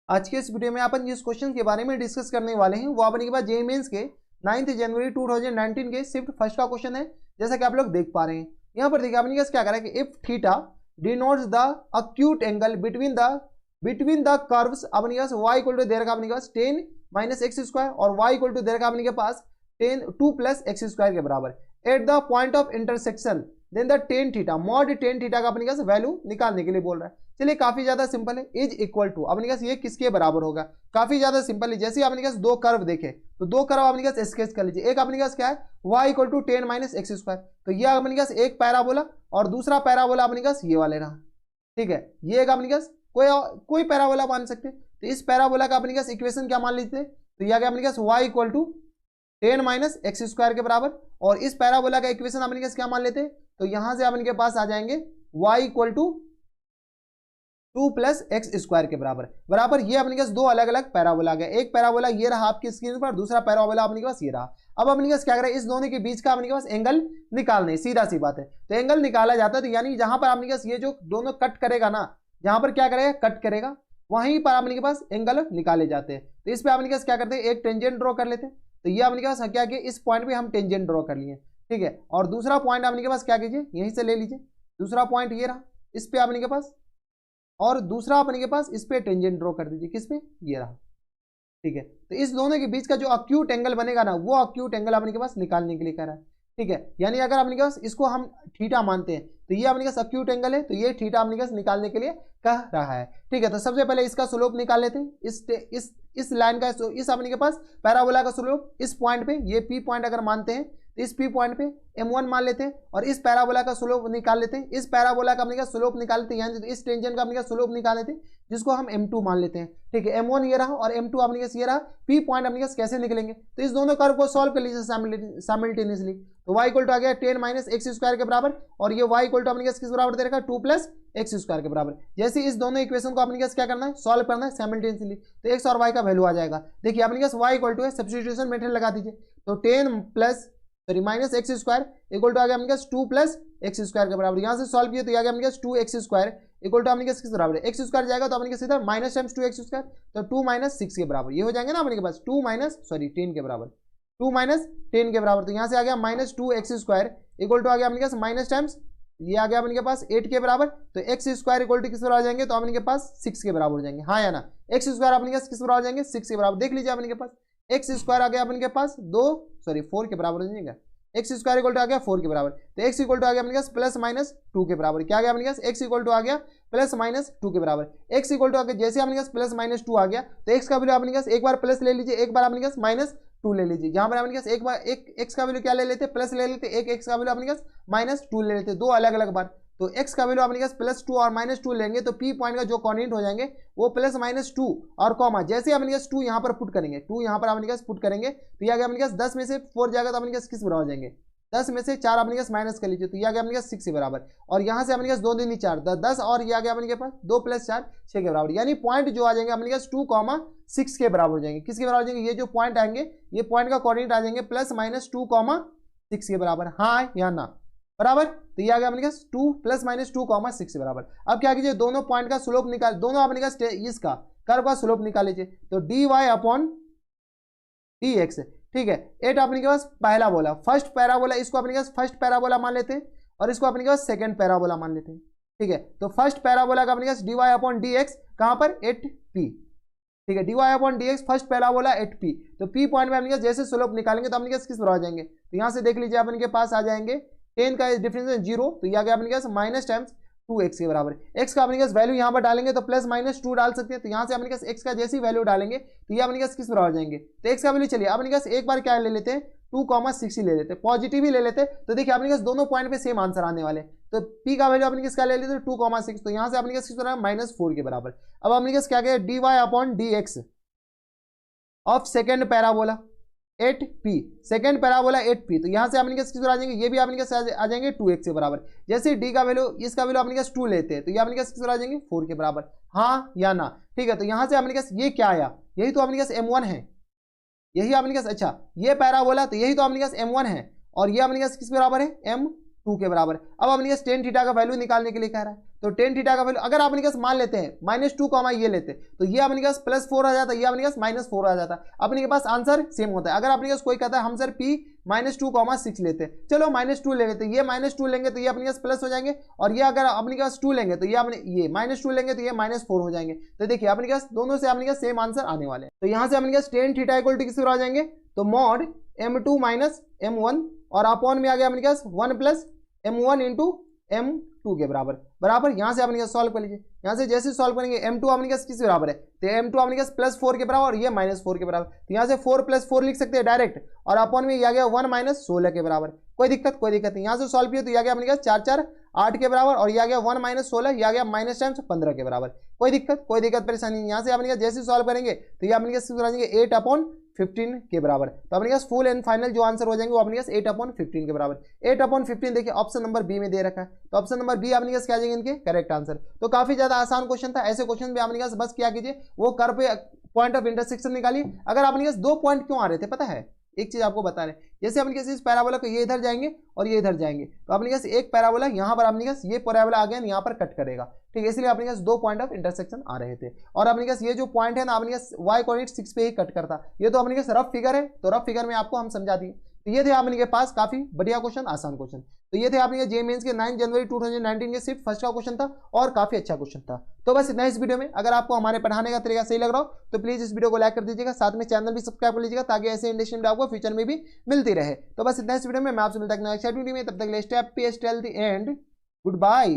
आज के इस वीडियो में अपन जिस क्वेश्चन के बारे में डिस्कस करने वाले हैं वो अपने के बाद जेईई मेंस के 9 जनवरी 2019 के शिफ्ट फर्स्ट का क्वेश्चन है। जैसा कि आप लोग देख पा रहे हैं यहाँ पर देखिए अपने पास क्या करा है कि if theta denotes the acute angle between the curves अपने पास y इक्वल टू दे रखा अपने पास 10 माइनस एक्स स्क्वायर और y इक्वल टू दे रखा अपने के पास 2 प्लस एक्स स्क्वायर के बराबर at the point of intersection then the tan theta mod tan theta का अपने पास वैल्यू निकालने के लिए बोल रहा है। चलिए काफी ज्यादा सिंपल है। इज इक्वल टू अपने पास ये किसके बराबर होगा, काफी ज्यादा सिंपल है। जैसे अपने पास दो कर्व देखे तो दो कर्व अपने पास स्केच कर लीजिए। एक अपने पास क्या है y equal to 10 minus x square, तो ये अपने पास एक पैराबोला और दूसरा पैराबोला अपने पास ये वाले रहा। ठीक है, ये एक अपने पास कोई पैराबोला मान सकते हैं। तो इस पैराबोला का अपने पास इक्वेशन क्या मान लीजिए, तो यह अपने पास y equal to 10 minus x square के बराबर, और इस पैराबोला का इक्वेशन अपने पास क्या मान लेते हैं, तो यहां से अपने के पास आ जाएंगे y equal to 2 plus x square के बराबर। ये अपने पास दो अलग अलग पैराबोला आ गया। एक पैराबोला ये रहा आपकी स्क्रीन पर, दूसरा पैराबोला अपने पास ये रहा। अब अपने पास क्या कर रहा है, इस दोनों के बीच का अपने पास एंगल निकालने, सीधा सी बात है। तो एंगल निकाला जाता है, तो यानी जहां पर अपने पास ये जो दोनों कट करेगा ना, जहां पर क्या करेगा कट करेगा, वहीं पर अपने के पास एंगल निकाले जाते हैं। तो इस पे अपने पास क्या करते हैं, एक टेंजेंट ड्रॉ कर लेते हैं। तो ये अपने के पास क्या किया, इस पॉइंट पे हम टेंजेंट ड्रॉ कर लिए। ठीक है, और दूसरा पॉइंट अपने के पास क्या कीजिए, यहीं से ले लीजिए। दूसरा पॉइंट ये रहा, इस पे अपने के पास, और दूसरा अपने के पास इस पे टेंजेंट ड्रॉ कर दीजिए। किस पे, ये रहा। ठीक है, तो इस दोनों के बीच का जो अक्यूट एंगल बनेगा ना, वो अक्यूट एंगल अपने के पास निकालने के लिए कह रहा है। ठीक है, यानी अगर अपने के पास इसको हम थीटा मानते हैं तो ये अपने के पास अक्यूट एंगल है, तो ये थीटा अपने के पास निकालने के लिए कह रहा है। ठीक है, तो सबसे पहले इसका स्लोप निकाल लेते हैं। इस लाइन का, इस अपने के पास पैराबोला का स्लोप इस पॉइंट पे, ये पी पॉइंट अगर मानते हैं तो इस पी पॉइंट पे m1 मान लेते हैं, और इस पैराबोला का स्लोप निकाल लेते हैं। इस पैराबोला का अपने का स्लोप निकाल लेते हैं, यानी इस टेंजेंट का अपने का स्लोप निकाल लेते हैं, जिसको हम m2 मान लेते हैं। ठीक है, m1 ये रहा और m2 अपने का ये रहा। p पॉइंट अपने का कैसे निकलेंगे, तो इस दोनों कर्व को सॉल्व कर लीजिए साइमल्टेनियसली। तो y इक्वल टू आ गया 10 माइनस एक्स स्क्वायर के बराबर, और ये y इक्वल टू अपने किस बराबर दे रखा 2 प्लस एक्स स्क्वायर के बराबर। जैसे इस दोनों इक्वेशन को अपने क्या करना है, सॉल्व करना है साइमल्टेनियसली, तो x और y का वैल्यू आ जाएगा। देखिए अपने y इक्वल टू है, सब्स्टिट्यूशन मेथड लगा दीजिए। तो 10 plus minus x square equal to आ गया अपने 2 प्लस एक्स स्क्वायर के बराबर। यहाँ से सॉल्व किया तो आ गया अपने 2 एक्स स्क्वायर इक्वल टू अपने किस बराबर है, एक्स स्क्वायर जाएगा तो अपने सीधा माइनस टाइम्स 2 एक्स स्क्वायर, तो 2 माइनस 6 के बराबर ये हो जाएंगे ना अपने के पास 10 के बराबर, 2 माइनस 10 के बराबर। तो यहाँ से आ गया minus 2 x square equal to आ गया अपने पास माइनस टाइम्स ये आ गया अपने के पास 8 के बराबर। तो एक्स स्क्वायर इक्वल टू किस बराबर आ जाएंगे, तो अपने के पास 6 के बराबर हो जाएंगे। हाँ या ना, एक्स स्क्वायर अपने के किस बराबर आ जाएंगे 6 के बराबर। देख लीजिए अपने के पास एक्स स्क्वायर आ गया अपने के पास 4 के बराबर हो जाएगा। एक्स स्क्वायर इक्वल टू आ गया 4 के बराबर, तो एक्स इक्वल टू आ गया अपने पास प्लस माइनस 2 के बराबर। क्या आ गया अपने पास, एक्स इक्वल टू आ गया प्लस माइनस 2 के बराबर। एक्स इक्वल टू आ गया, जैसे अपने पास प्लस माइनस 2 आ गया तो एक्स का वैल्यू अपने पास एक बार प्लस ले लीजिए, एक बार अपने पास माइनस 2 ले लीजिए। यहाँ पर अपने पास एक बार एक एक्स का वैल्यू क्या ले लेते, प्लस ले लेते, एक एक्स का वैल्यू अपने पास माइनस 2 ले लेते, दो अलग अलग बार। तो x का वैल्यू अपने पास प्लस 2 और माइनस 2 लेंगे तो p पॉइंट का जो कोऑर्डिनेट हो जाएंगे वो प्लस माइनस 2 और कॉमा, जैसे अपने पास 2 यहाँ पर पुट करेंगे, 2 यहाँ पर अपने पास पुट करेंगे तो ये आ गया अपने पास 10 में से 4 जाएगा तो अपने पास किस बराबर हो जाएंगे, 10 में से 4 अपने पास माइनस कर लीजिए तो ये आ गया अपने पास 6 के बराबर। और यहाँ से अपने पास 2 दूनी 4 10 और ये आ गया अपने पास 2 प्लस 4 6 के बराबर। यानी पॉइंट जो आ जाएंगे अपने पास 2,6 के बराबर हो जाएंगे। किसके बराबर हो जाएंगे, ये जो पॉइंट आएंगे ये पॉइंट का कोऑर्डिनेट आ जाएंगे प्लस माइनस 2,6 के बराबर। हाँ या ना, बराबर। तो ये आ गया अपने पास 2 प्लस माइनस 2,6 के बराबर। अब क्या कीजिए, दोनों पॉइंट का स्लोप निकाल, दोनों अपने पास इसका कर्व का स्लोप निकाल लीजिए। तो dy अपॉन dx, ठीक है। 8 अपने के पास पहला बोला, फर्स्ट पैराबोला, इसको अपने पास फर्स्ट पैराबोला मान लेते हैं और इसको अपने पास सेकंड पैराबोला मान लेते हैं। ठीक है, तो फर्स्ट पैराबोला का अपने पास dy अपॉन dx कहां पर 8p। ठीक है, dy upon dx first parabola 8p। तो p पॉइंट में अपने पास जैसे स्लोप निकालेंगे तो अपने पास किस बराबर आ जाएंगे, तो यहां से देख लीजिए अपने के पास आ जाएंगे 10 का डिफरेंस 0, तो ये आ गया अपने पास माइनस टाइम्स 2x के बराबर। x का अपने पास वैल्यू यहाँ पर डालेंगे तो प्लस माइनस 2 डाल सकते हैं, तो यहाँ से अपने पास x का जैसी वैल्यू डालेंगे तो ये अपने पास किस बराबर जाएंगे, तो x का वैल्यू चलिए अपने पास एक बार क्या ले लेते हैं 2,6 ही ले लेते हैं, पॉजिटिव ही ले लेते हैं। तो देखिए अपने पास दोनों पॉइंट पे सेम आंसर आने वाले, तो p का वैल्यू अपने किसका ले लेते हैं 2,6, तो यहाँ से अपने पास किस बराबर माइनस 4 के बराबर। अब अपने पास क्या गया dy upon dx of second parabola 8p, second parabola 8p, तो यहाँ से अपने किस आ जाएंगे, ये भी अपने के आ जाएंगे 2x के बराबर। जैसे d का वैल्यू, इसका वैल्यू अपने पास 2 लेते हैं तो ये अपने किस आ जाएंगे 4 के बराबर। हाँ या ना, ठीक है। तो यहाँ से अपने पास ये क्या आया, यही तो अपने पास m1 है, यही अपने पास, अच्छा ये पैराबोला, तो यही तो अपने पास m1 है और ये अपने पास किस बराबर है m2 2 के बराबर। अब अपने पास टेन थीटा का वैल्यू निकालने के लिए कह रहा है, तो टेन थीटा का वैल्यू अगर अपने पास मान लेते हैं -2 ये लेते तो ये अपने पास +4 आ जाता, ये अपने पास -4 आ जाता, अपने के पास आंसर सेम होता है। अगर अपने पास कोई कहता है हम सर p -2, 6 लेते हैं, चलो -2 ले लेते, ये -2 लेंगे तो ये अपने पास प्लस हो जाएंगे, और ये अगर अपने पास 2 लेंगे तो ये अपने ये -2 लेंगे तो ये -4 हो जाएंगे। तो देखिए अपने पास दोनों से अपने पास सेम आंसर आने वाले हैं। तो यहाँ से अपने पास टेन थीटा इक्वल टू किस आ जाएंगे, तो मॉड m2 - m1 और अपॉन में आ गया अपने पास 1 + m1 × m2 के बराबर। यहाँ से अपने सॉल्व कर लीजिए, यहाँ से जैसे सॉल्व करेंगे m2 अपने पास किस बराबर है, तो m2 अपने पास +4 के बराबर और ये -4 के बराबर, तो यहाँ से 4 + 4 लिख सकते हैं डायरेक्ट, और अपॉन में आ गया 1 - 16 के बराबर। कोई दिक्कत नहीं, यहाँ से सॉल्व किया तो यह आ गया अपने पास 4 4 8 के बराबर, और यह आ गया 1 - 16, यह आ गया -15 के बराबर। कोई दिक्कत परेशानी नहीं। यहाँ से अपने जैसे सॉल्व करेंगे तो ये अपने पास 8/15 के बराबर, तो अपने पास फुल एंड फाइनल जो आंसर हो जाएंगे वो अपने पास 8/15 के बराबर। 8/15 देखिए ऑप्शन नंबर बी में दे रखा है, तो ऑप्शन नंबर बी अपने पास क्या आ जाएंगे इनके करेक्ट आंसर। तो काफी ज्यादा आसान क्वेश्चन था, ऐसे क्वेश्चन भी अपने पास बस क्या कीजिए वो कर्व पे पॉइंट ऑफ इंटरसेक्शन निकालिए। अगर अपने पास 2 पॉइंट क्यों आ रहे थे पता है, एक चीज आपको बता रहे हैं, जैसे अपने पास इस पैराबोला को ये इधर जाएंगे और ये इधर जाएंगे, तो अपने पास एक पैराबोला यहाँ पर अपने पास ये पैराबोला आ गया यहाँ पर कट करेगा, ठीक है, इसलिए अपने पास 2 पॉइंट ऑफ इंटरसेक्शन आ रहे थे। और अपने पास ये जो पॉइंट है ना अपने पास y कोऑर्डिनेट 6 पे ही कट करता, ये तो अपने पास रफ फिगर है, तो रफ फिगर में आपको हम समझा दिए। तो ये थे आपने के पास काफी बढ़िया क्वेश्चन, आसान क्वेश्चन। तो ये थे आपने जे मेंस के 9 जनवरी 2019 के शिफ्ट फर्स्ट का क्वेश्चन था, और काफी अच्छा क्वेश्चन था। तो बस इतना इस वीडियो में। अगर आपको हमारे पढ़ाने का तरीका सही लग रहा हो तो प्लीज इस वीडियो को लाइक कर दीजिएगा, साथ में चैनल भी सब्सक्राइब कर लीजिएगा, ताकि ऐसे इंडस्ट्री वीडियो आपको फ्यूचर में भी मिलती रहे। तो बस इतना इस वीडियो में, मैं आपसे मिलता हूं नेक्स्ट वीडियो में, तब तक के लिए stay happy, stay healthy and good bye.